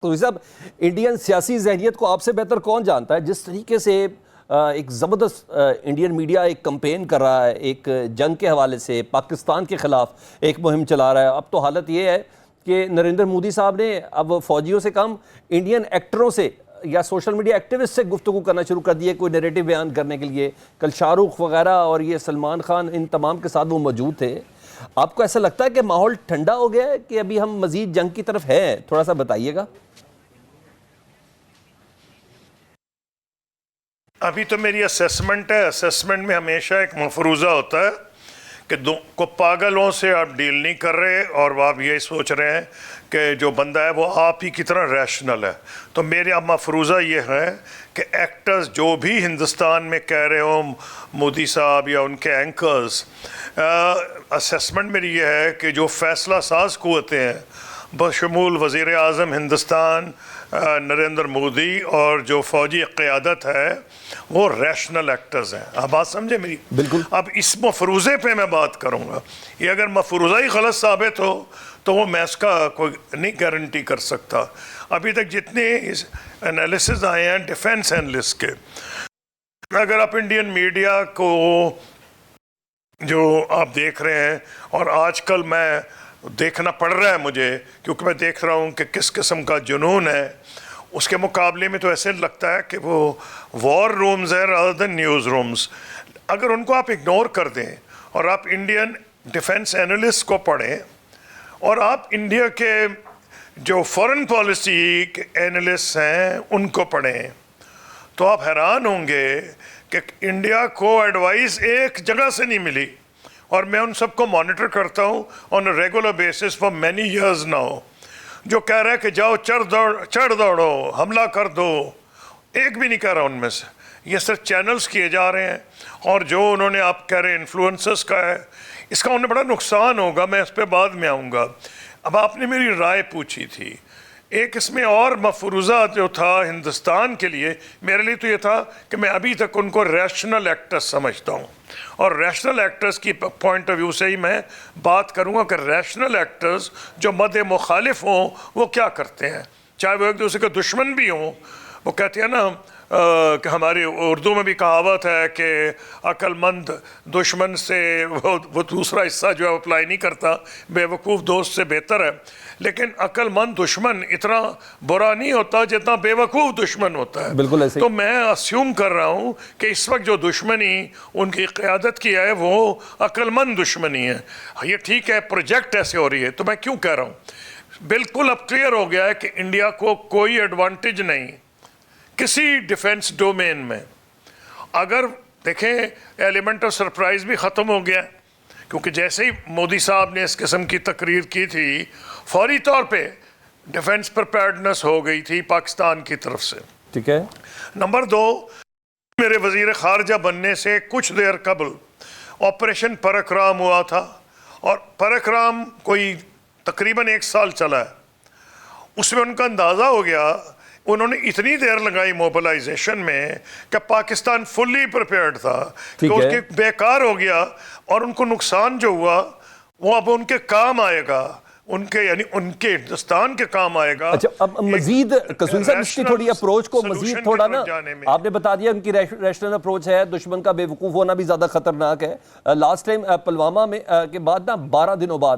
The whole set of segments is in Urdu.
تو صاحب انڈین سیاسی ذہنیت کو آپ سے بہتر کون جانتا ہے؟ جس طریقے سے ایک زبردست انڈین میڈیا ایک کمپین کر رہا ہے، ایک جنگ کے حوالے سے پاکستان کے خلاف ایک مہم چلا رہا ہے. اب تو حالت یہ ہے کہ نریندر مودی صاحب نے اب فوجیوں سے کم انڈین ایکٹروں سے یا سوشل میڈیا ایکٹیوسٹ سے گفتگو کرنا شروع کر دی ہے کوئی نیریٹو بیان کرنے کے لیے. کل شاہ رخ وغیرہ اور یہ سلمان خان ان تمام کے ساتھ وہ موجود تھے. آپ کو ایسا لگتا ہے کہ ماحول ٹھنڈا ہو گیا ہے کہ ابھی ہم مزید جنگ کی طرف ہیں؟ تھوڑا سا بتائیے گا. ابھی تو میری اسیسمنٹ ہے. اسیسمنٹ میں ہمیشہ ایک مفروضہ ہوتا ہے کہ کو پاگلوں سے آپ ڈیل نہیں کر رہے اور وہ آپ یہی سوچ رہے ہیں کہ جو بندہ ہے وہ آپ ہی کی طرح ریشنل ہے. تو میرے اب مفروضہ یہ ہے کہ ایکٹرز جو بھی ہندوستان میں کہہ رہے ہوں، مودی صاحب یا ان کے اینکرز، اسیسمنٹ میری یہ ہے کہ جو فیصلہ ساز قوتیں ہیں بشمول وزیر اعظم ہندوستان نریندر مودی اور جو فوجی قیادت ہے وہ ریشنل ایکٹرز ہیں. آپ بات سمجھے میری؟ بالکل. اب اس مفروضے پہ میں بات کروں گا. یہ اگر مفروضہ ہی غلط ثابت ہو تو وہ میں اس کا کوئی نہیں گارنٹی کر سکتا. ابھی تک جتنے انالیسز آئے ہیں ڈیفنس اینالسٹ کے، اگر آپ انڈین میڈیا کو جو آپ دیکھ رہے ہیں، اور آج کل میں دیکھنا پڑ رہا ہے مجھے کیونکہ میں دیکھ رہا ہوں کہ کس قسم کا جنون ہے، اس کے مقابلے میں تو ایسے لگتا ہے کہ وہ وار رومز ہے rather than نیوز رومز. اگر ان کو آپ اگنور کر دیں اور آپ انڈین ڈیفنس اینالسٹ کو پڑھیں اور آپ انڈیا کے جو فورن پالیسی کے اینالسٹ ہیں ان کو پڑھیں تو آپ حیران ہوں گے کہ انڈیا کو ایڈوائس ایک جگہ سے نہیں ملی. اور میں ان سب کو مانیٹر کرتا ہوں on a regular basis for many years now. جو کہہ رہا ہے کہ جاؤ چڑھ دوڑو حملہ کر دو، ایک بھی نہیں کہہ رہا ان میں سے. یہ صرف چینلز کیے جا رہے ہیں. اور جو انہوں نے آپ کہہ رہے ہیں انفلوئنسرز کا ہے، اس کا انہیں بڑا نقصان ہوگا. میں اس پہ بعد میں آؤں گا. اب آپ نے میری رائے پوچھی تھی. ایک اس میں اور مفروضہ جو تھا ہندوستان کے لیے، میرے لیے تو یہ تھا کہ میں ابھی تک ان کو ریشنل ایکٹرز سمجھتا ہوں. اور ریشنل ایکٹرز کی پوائنٹ آف ویو سے ہی میں بات کروں گا کہ ریشنل ایکٹرز جو مد مخالف ہوں وہ کیا کرتے ہیں، چاہے وہ ایک دوسرے کے دشمن بھی ہوں. وہ کہتے ہیں نا کہ ہماری اردو میں بھی کہاوت ہے کہ عقل مند دشمن سے وہ دوسرا حصہ جو ہے اپلائی نہیں کرتا، بے وقوف دوست سے بہتر ہے. لیکن عقل مند دشمن اتنا برا نہیں ہوتا جتنا بے وقوف دشمن ہوتا ہے. بالکل ایسے. تو میں اسیوم کر رہا ہوں کہ اس وقت جو دشمنی ان کی قیادت کی ہے وہ عقل مند دشمنی ہے. یہ ٹھیک ہے پروجیکٹ ایسے ہو رہی ہے. تو میں کیوں کہہ رہا ہوں، بالکل اب کلیئر ہو گیا ہے کہ انڈیا کو کوئی ایڈوانٹیج نہیں کسی ڈیفنس ڈومین میں. اگر دیکھیں ایلیمنٹ آف سرپرائز بھی ختم ہو گیا، کیونکہ جیسے ہی مودی صاحب نے اس قسم کی تقریر کی تھی فوری طور پہ ڈیفنس پریپیئرڈنس ہو گئی تھی پاکستان کی طرف سے. ٹھیک ہے. نمبر 2، میرے وزیر خارجہ بننے سے کچھ دیر قبل آپریشن پرکرام ہوا تھا، اور پرکرام کوئی تقریباً 1 سال چلا ہے. اس میں ان کا اندازہ ہو گیا، انہوں نے اتنی دیر لگائی موبلائزیشن میں کہ پاکستان فلی پریپیئرڈ تھا کہ اس کے بیکار ہو گیا. اور ان کو نقصان جو ہوا وہ اب ان کے کام آئے گا، ان کے یعنی ان کے ہندوستان کے کام آئے گا. اچھا، اب مزید قصوری صاحب اس کی تھوڑی اپروچ کو مزید تھوڑا نا آپ نے بتا دیا ان کی ریشنل اپروچ ہے، دشمن کا بے وقوف ہونا بھی زیادہ خطرناک ہے. لاسٹ ٹائم پلوامہ میں کے بعد نا 12 دنوں بعد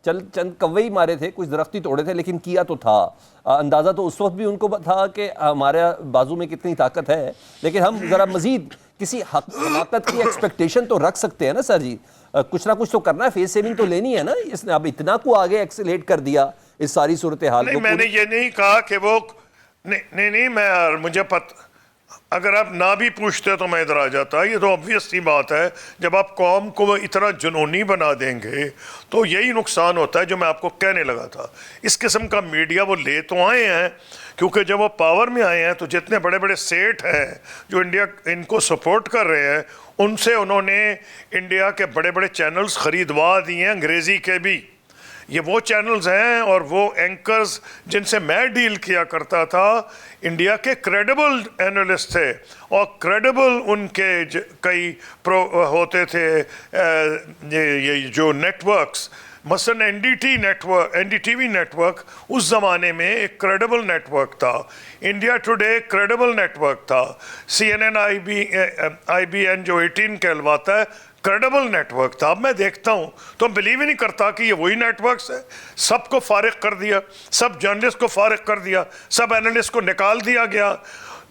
چند کوے ہی مارے تھے، کچھ درخت ہی توڑے تھے، لیکن کیا تو تھا. اندازہ تو اس وقت بھی ان کو تھا کہ ہمارے بازو میں کتنی طاقت ہے. لیکن ہم ذرا مزید کسی حماقت کی ایکسپیکٹیشن تو رکھ سکتے ہیں نا سر جی. کچھ نہ کچھ تو کرنا ہے، فیس سیونگ تو لینی ہے نا. اس نے اب اتنا کو آگے ایکسیلیٹ کر دیا اس ساری صورتحال کو. میں نے یہ نہیں کہا کہ وہ نہیں میں مجھے اگر آپ نہ بھی پوچھتے تو میں ادھر آ جاتا. یہ تو obvious سی بات ہے، جب آپ قوم کو اتنا جنونی بنا دیں گے تو یہی نقصان ہوتا ہے جو میں آپ کو کہنے لگا تھا. اس قسم کا میڈیا وہ لے تو آئے ہیں کیونکہ جب وہ پاور میں آئے ہیں تو جتنے بڑے بڑے سیٹ ہیں جو انڈیا ان کو سپورٹ کر رہے ہیں ان سے انہوں نے انڈیا کے بڑے بڑے چینلز خریدوا دیے ہیں، انگریزی کے بھی. یہ وہ چینلز ہیں اور وہ اینکرز جن سے میں ڈیل کیا کرتا تھا انڈیا کے کریڈیبل اینالسٹ تھے، اور کریڈیبل ان کے کئی ہوتے تھے یہ جو نیٹ ورکس مثلا NDTV نیٹورک اس زمانے میں ایک کریڈیبل نیٹورک تھا, انڈیا ٹوڈے کریڈیبل نیٹورک تھا, CNN IBN جو 18 کہلواتا ہے کریڈیبل نیٹورک تھا. اب میں دیکھتا ہوں تو بلیو ہی نہیں کرتا کہ یہ وہی نیٹورکس ہے. سب کو فارغ کر دیا, سب جرنلسٹ کو فارغ کر دیا, سب اینالسٹ کو نکال دیا گیا.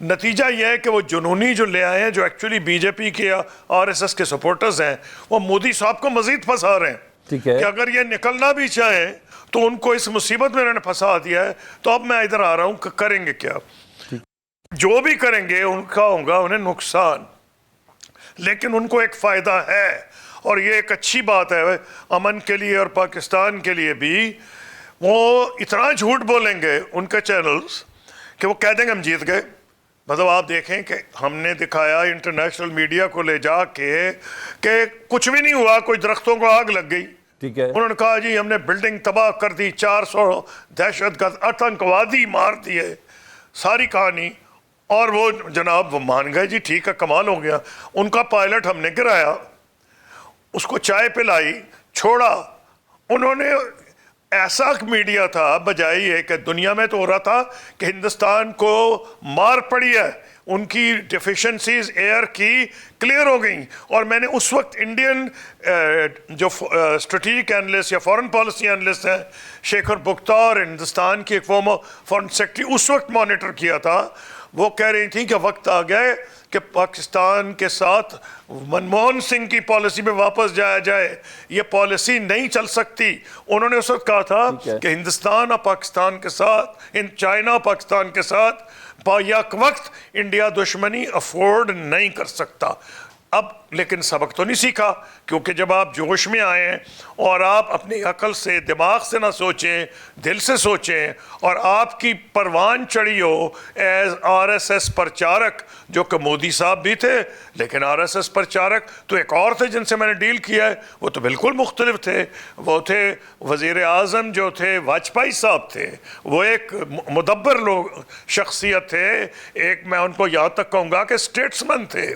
نتیجہ یہ ہے کہ وہ جنونی جو لے آئے ہیں, جو ایکچولی BJP کے یا RSS کے سپورٹرز ہیں, وہ مودی صاحب کو مزید پھنسا رہے ہیں کہ اگر یہ نکلنا بھی چاہیں تو ان کو اس مصیبت میں انہوں نے پھنسا دیا ہے. تو اب میں ادھر آ رہا ہوں کہ کریں گے کیا. جو بھی کریں گے ان کا ہوگا انہیں نقصان, لیکن ان کو ایک فائدہ ہے, اور یہ ایک اچھی بات ہے امن کے لیے اور پاکستان کے لیے بھی. وہ اتنا جھوٹ بولیں گے ان کے چینلز کہ وہ کہہ دیں گے ہم جیت گئے. مطلب آپ دیکھیں کہ ہم نے دکھایا انٹرنیشنل میڈیا کو لے جا کے کہ کچھ بھی نہیں ہوا, کوئی درختوں کو آگ لگ گئی. ٹھیک ہے, انہوں نے کہا جی ہم نے بلڈنگ تباہ کر دی, 400 دہشت گرد آتنکوادی مار دیے, ساری کہانی. اور وہ جناب وہ مان گئے, جی ٹھیک ہے کمال ہو گیا. ان کا پائلٹ ہم نے گرایا, اس کو چائے پلائی, چھوڑا. انہوں نے ایسا میڈیا تھا, بجائے یہ کہ دنیا میں تو ہو رہا تھا کہ ہندوستان کو مار پڑی ہے, ان کی ڈیفیشنسیز ایئر کی کلیئر ہو گئیں. اور میں نے اس وقت انڈین جو اسٹریٹجک اینالسٹ یا فورن پالیسی اینالسٹ ہیں شیکھر گپتا اور ہندوستان کی ایک فورن سیکرٹری اس وقت مانیٹر کیا تھا. وہ کہہ رہی تھیں کہ وقت آ گئے کہ پاکستان کے ساتھ منموہن سنگھ کی پالیسی میں واپس جایا جائے, یہ پالیسی نہیں چل سکتی. انہوں نے اس وقت کہا تھا کہ ہندوستان اور پاکستان کے ساتھ, چائنا اور پاکستان کے ساتھ با یک وقت انڈیا دشمنی افورڈ نہیں کر سکتا. اب لیکن سبق تو نہیں سیکھا, کیونکہ جب آپ جوش میں آئے ہیں اور آپ اپنی عقل سے دماغ سے نہ سوچیں, دل سے سوچیں, اور آپ کی پروان چڑھی ہو ایز RSS پرچارک, جو کہ مودی صاحب بھی تھے لیکن RSS پرچارک تو ایک اور تھے جن سے میں نے ڈیل کیا ہے, وہ تو بالکل مختلف تھے. وہ تھے وزیر اعظم جو تھے واجپئی صاحب تھے, وہ ایک مدبر شخصیت تھے, ایک میں ان کو یہاں تک کہوں گا کہ اسٹیٹسمن تھے.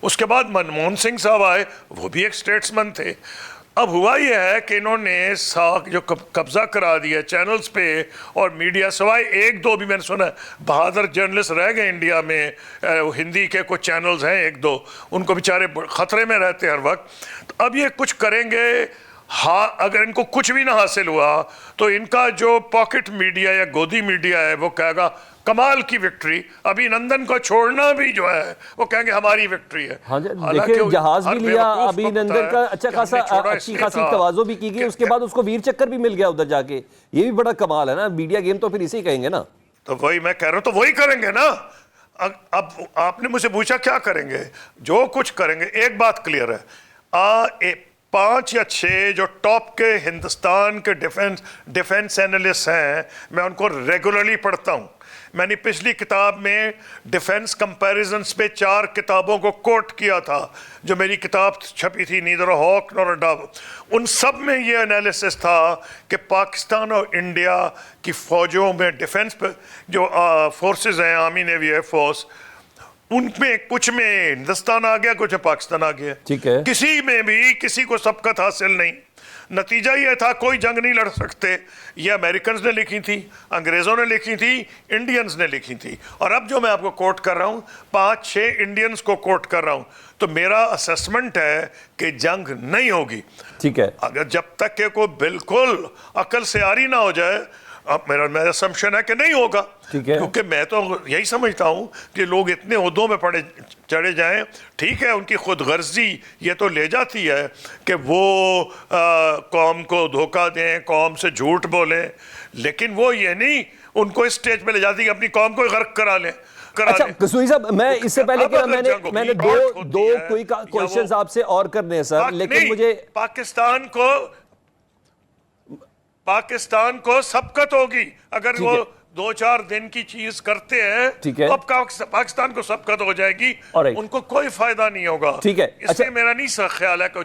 اس کے بعد منموہن سنگھ صاحب آئے, وہ بھی ایک اسٹیٹسمن تھے. اب ہوا یہ ہے کہ انہوں نے جو قبضہ کرا دیا چینلز پہ اور میڈیا, سوائے ایک دو بھی میں نے سنا بہادر جرنلسٹ رہ گئے انڈیا میں, ہندی کے کچھ چینلز ہیں ایک دو, ان کو بیچارے خطرے میں رہتے ہر وقت. تو اب یہ کچھ کریں گے, ہاں اگر ان کو کچھ بھی نہ حاصل ہوا تو ان کا جو پاکٹ میڈیا یا گودی میڈیا ہے وہ کہے گا کمال کی وکٹری. ابھی نندن کو چھوڑنا بھی جو ہے وہ کہیں گے ہماری وکٹری ہے. ہاں دیکھیں جہاز بھی لیا ابھی نندن کا, اچھی خاصی توازو بھی کی گئی, اس کے بعد اس کو ویر چکر بھی مل گیا ادھر جا کے. یہ بھی بڑا کمال ہے نا, میڈیا گیم تو پھر اسے ہی کہیں گے نا. تو وہی میں کہہ رہا ہوں, تو وہی کریں گے نا. اب آپ نے مجھے پوچھا کیا کریں گے, جو کچھ کریں گے. ایک بات کلیئر ہے, 5 یا 6 جو ٹاپ کے ہندوستان کے ڈیفنس اینالسٹ ہیں, میں ان کو ریگولرلی پڑھتا ہوں. میں نے پچھلی کتاب میں ڈیفنس کمپیریزنز پہ 4 کتابوں کو کوٹ کیا تھا جو میری کتاب چھپی تھی, neither a ہاک Noor a do. ان سب میں یہ انالیسس تھا کہ پاکستان اور انڈیا کی فوجوں میں ڈیفنس پہ جو فورسز ہیں, آرمی نیوی ایئر فورس, ان میں کچھ میں ہندوستان آ گیا, کچھ پاکستان آ گیا. کسی میں بھی کسی کو سبقت حاصل نہیں. نتیجہ یہ تھا کوئی جنگ نہیں لڑ سکتے. یہ امریکنز نے لکھی تھی, انگریزوں نے لکھی تھی, انڈینز نے لکھی تھی. اور اب جو میں آپ کو کوٹ کر رہا ہوں 5-6 انڈینز کو کوٹ کر رہا ہوں, تو میرا اسیسمنٹ ہے کہ جنگ نہیں ہوگی. ٹھیک ہے, اگر جب تک کہ کوئی بالکل عقل سے آری نہ ہو جائے, اب میرا اسمپشن ہے کہ نہیں ہوگا. کیونکہ میں تو یہی سمجھتا ہوں کہ لوگ اتنے عہدوں میں چڑھے جائیں, ٹھیک ہے ان کی خود غرضی یہ تو لے جاتی ہے کہ وہ قوم کو دھوکہ دیں, قوم سے جھوٹ بولیں, لیکن وہ یہ نہیں ان کو اس سٹیج پہ لے جاتی کہ اپنی قوم کو غرق کرا لیں. اچھا قصوری صاحب, میں اس سے پہلے کہ میں نے دو کوئی کوئسچنز آپ سے اور کرنے ہیں سر, لیکن مجھے پاکستان کو سبقت ہوگی اگر وہ 2-4 دن کی چیز کرتے ہیں, اب پاکستان کو سبقت ہو جائے گی, ان کو کوئی فائدہ نہیں ہوگا. ٹھیک ہے, اس سے میرا نہیں خیال ہے کہ